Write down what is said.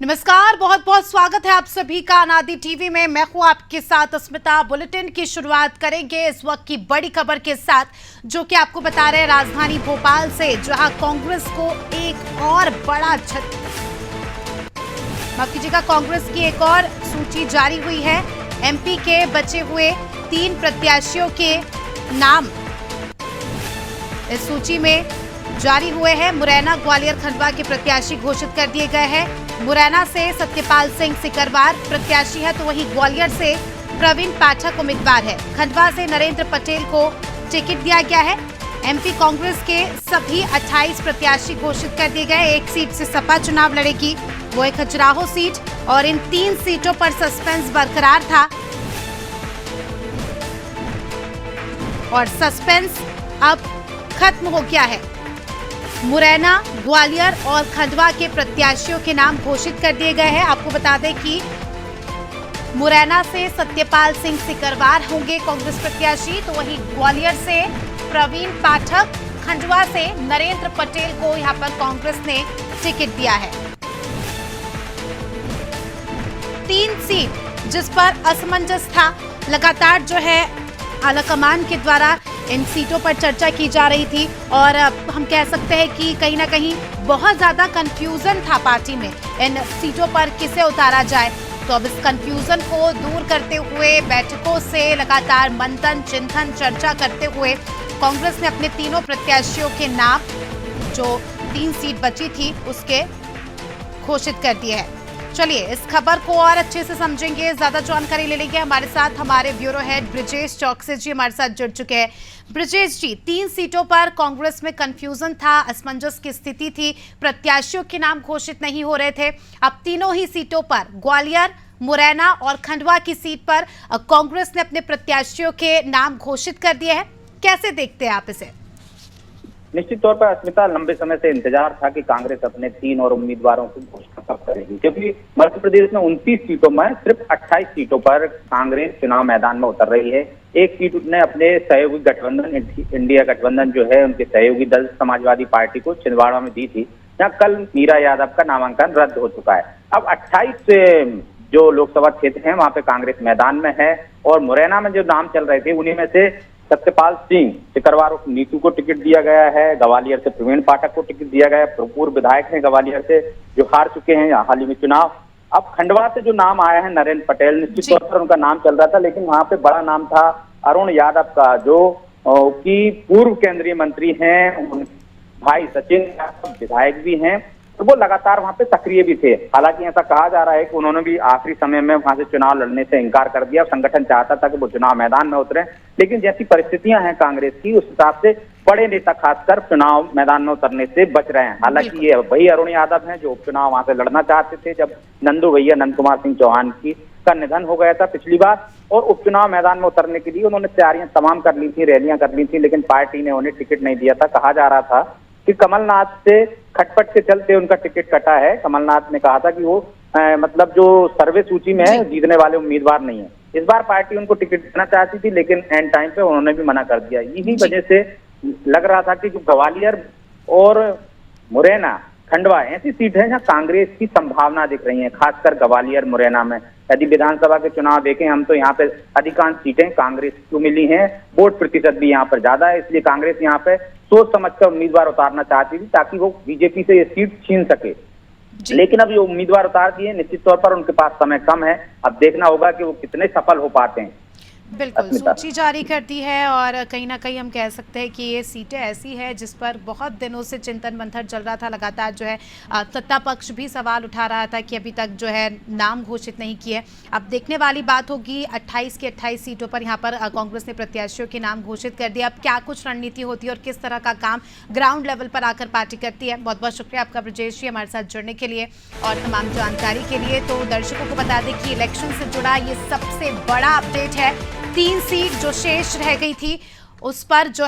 नमस्कार, बहुत बहुत स्वागत है आप सभी का अनादि टीवी में। मैं हूं आपके साथ अस्मिता। बुलेटिन की शुरुआत करेंगे इस वक्त की बड़ी खबर के साथ, जो कि आपको बता रहे हैं राजधानी भोपाल से, जहां कांग्रेस को एक और बड़ा माफ कीजिएगा, कांग्रेस की एक और सूची जारी हुई है। एमपी के बचे हुए 3 प्रत्याशियों के नाम इस सूची में जारी हुए हैं। मुरैना, ग्वालियर, खंडवा के प्रत्याशी घोषित कर दिए गए हैं। मुरैना से सत्यपाल सिंह सिकरवार प्रत्याशी है, तो वहीं ग्वालियर से प्रवीण पाठक उम्मीदवार है। खंडवा से नरेंद्र पटेल को टिकट दिया गया है। एमपी कांग्रेस के सभी 28 प्रत्याशी घोषित कर दिए गए। एक सीट से सपा चुनाव लड़ेगी, वो है खजुराहो सीट, और इन 3 सीटों पर सस्पेंस बरकरार था और सस्पेंस अब खत्म हो गया है। मुरैना, ग्वालियर और खंडवा के प्रत्याशियों के नाम घोषित कर दिए गए हैं। आपको बता दें कि मुरैना से सत्यपाल सिंह सिकरवार होंगे कांग्रेस प्रत्याशी, तो वहीं ग्वालियर से प्रवीण पाठक, खंडवा से नरेंद्र पटेल को यहां पर कांग्रेस ने टिकट दिया है। 3 सीट जिस पर असमंजस था, लगातार जो है आलाकमान के द्वारा इन सीटों पर चर्चा की जा रही थी और हम कह सकते हैं कि कहीं ना कहीं बहुत ज्यादा कंफ्यूजन था पार्टी में इन सीटों पर किसे उतारा जाए। तो अब इस कंफ्यूजन को दूर करते हुए, बैठकों से लगातार मंथन, चिंतन, चर्चा करते हुए कांग्रेस ने अपने तीनों प्रत्याशियों के नाम, जो 3 सीट बची थी, उसके घोषित कर दिए हैं। चलिए इस खबर को और अच्छे से समझेंगे, ज्यादा जानकारी ले लेंगे। हमारे साथ हमारे ब्यूरो हेड ब्रिजेश चौकसी जी हमारे साथ जुड़ चुके हैं। ब्रिजेश जी, 3 सीटों पर कांग्रेस में कंफ्यूजन था, असमंजस की स्थिति थी, प्रत्याशियों के नाम घोषित नहीं हो रहे थे। अब तीनों ही सीटों पर, ग्वालियर, मुरैना और खंडवा की सीट पर कांग्रेस ने अपने प्रत्याशियों के नाम घोषित कर दिए हैं। कैसे देखते हैं आप इसे? निश्चित तौर पर अस्मिता, लंबे समय से इंतजार था कि कांग्रेस अपने 3 और उम्मीदवारों की घोषणा कब करेगी, क्योंकि मध्य प्रदेश में 29 सीटों में सिर्फ 28 सीटों पर कांग्रेस चुनाव मैदान में उतर रही है। एक सीट उसने अपने सहयोगी गठबंधन, इंडिया गठबंधन जो है, उनके सहयोगी दल समाजवादी पार्टी को छिंदवाड़ा में दी थी, जहाँ कल मीरा यादव का नामांकन रद्द हो चुका है। अब 28 जो लोकसभा क्षेत्र है वहां पे कांग्रेस मैदान में है, और मुरैना में जो नाम चल रहे थे उन्हीं में से सत्यपाल सिंह सिकरवार नीतू को टिकट दिया गया है, ग्वालियर से प्रवीण पाठक को टिकट दिया गया है, पूर्व विधायक हैं ग्वालियर से जो हार चुके हैं हाल ही में चुनाव। अब खंडवा से जो नाम आया है नरेंद्र पटेल, निश्चित तौर पर उनका नाम चल रहा था, लेकिन वहां पे बड़ा नाम था अरुण यादव का, जो कि पूर्व केंद्रीय मंत्री हैं, भाई सचिन यादव विधायक भी हैं, तो वो लगातार वहां पे सक्रिय भी थे। हालांकि ऐसा कहा जा रहा है कि उन्होंने भी आखिरी समय में वहां से चुनाव लड़ने से इंकार कर दिया। संगठन चाहता था कि वो चुनाव मैदान में उतरे, लेकिन जैसी परिस्थितियां हैं कांग्रेस की, उस हिसाब से बड़े नेता खासकर चुनाव मैदान में उतरने से बच रहे हैं। हालांकि ये वही अरुण यादव हैं जो उपचुनाव वहां से लड़ना चाहते थे जब नंदू भैया नंद कुमार सिंह चौहान का निधन हो गया था पिछली बार, और उपचुनाव मैदान में उतरने के लिए उन्होंने तैयारियां तमाम कर ली थी, रैलियां कर ली थी, लेकिन पार्टी ने उन्हें टिकट नहीं दिया था। कहा जा रहा था कि कमलनाथ से खटपट के चलते उनका टिकट कटा है। कमलनाथ ने कहा था कि वो मतलब जो सर्वे सूची में है जीतने वाले उम्मीदवार नहीं है। इस बार पार्टी उनको टिकट देना चाहती थी, लेकिन एंड टाइम पे उन्होंने भी मना कर दिया। यही वजह से लग रहा था कि जो ग्वालियर और मुरैना, खंडवा ऐसी सीट है जहाँ कांग्रेस की संभावना दिख रही है, खासकर ग्वालियर मुरैना में। यदि विधानसभा के चुनाव देखें हम, तो यहाँ पे अधिकांश सीटें कांग्रेस को मिली हैं, वोट प्रतिशत भी यहाँ पर ज्यादा है, इसलिए कांग्रेस यहाँ पे सोच समझकर उम्मीदवार उतारना चाहती थी ताकि वो बीजेपी से ये सीट छीन सके। लेकिन अब ये उम्मीदवार उतार दिए, निश्चित तौर पर उनके पास समय कम है, अब देखना होगा कि वो कितने सफल हो पाते हैं। बिल्कुल, सूची जारी कर दी है और कहीं ना कहीं हम कह सकते हैं कि ये सीटें ऐसी है जिस पर बहुत दिनों से चिंतन मंथन चल रहा था। लगातार जो है सत्ता पक्ष भी सवाल उठा रहा था कि अभी तक जो है नाम घोषित नहीं किए। अब देखने वाली बात होगी, 28 की 28 सीटों पर यहाँ पर कांग्रेस ने प्रत्याशियों के नाम घोषित कर दिया। अब क्या कुछ रणनीति होती है और किस तरह का काम ग्राउंड लेवल पर आकर पार्टी करती है। बहुत बहुत शुक्रिया आपका ब्रजेश जी हमारे साथ जुड़ने के लिए और तमाम जानकारी के लिए। तो दर्शकों को बता दें कि इलेक्शन से जुड़ा ये सबसे बड़ा अपडेट है। 3 सीट जो शेष रह गई थी उस पर जो